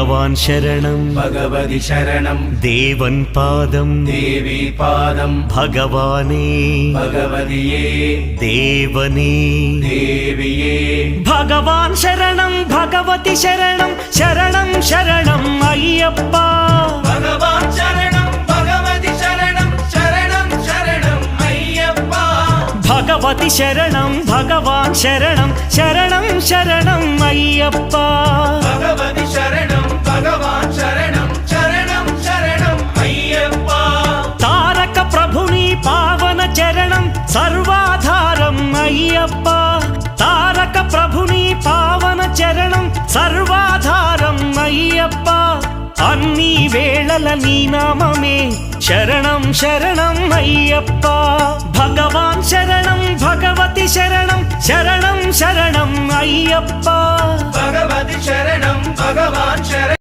भगवान् शरणं भगवति शरणं देवन् पादं देवी पादं भगवाने भगवतिये देवने देविये भगवान् शरणं भगवति शरणं शरणं शरणं अय्यप्पा भगवान् शरणं भगवति शरणं शरणं शरणं अय्यप्पा भगवति शरणं भगवान् शरणं शरणं शरणं अय्यप्पा भगवति शरणं भगवान् शरणं शरणं शरणं अय्यप्पा तारक प्रभुनि पावन चरणं सर्वाधारम् अय्यप्पा तारक प्रभुनि पावन चरणं सर्वाधारम् अय्यप्पा अन्नी वेळल नी नाममे शरणं शरणं अय्यप्पा भगवान् शरणं भगवति शरणं शरणं शरणं अय्यप्पा भगवति शरणं भगवान् शरणं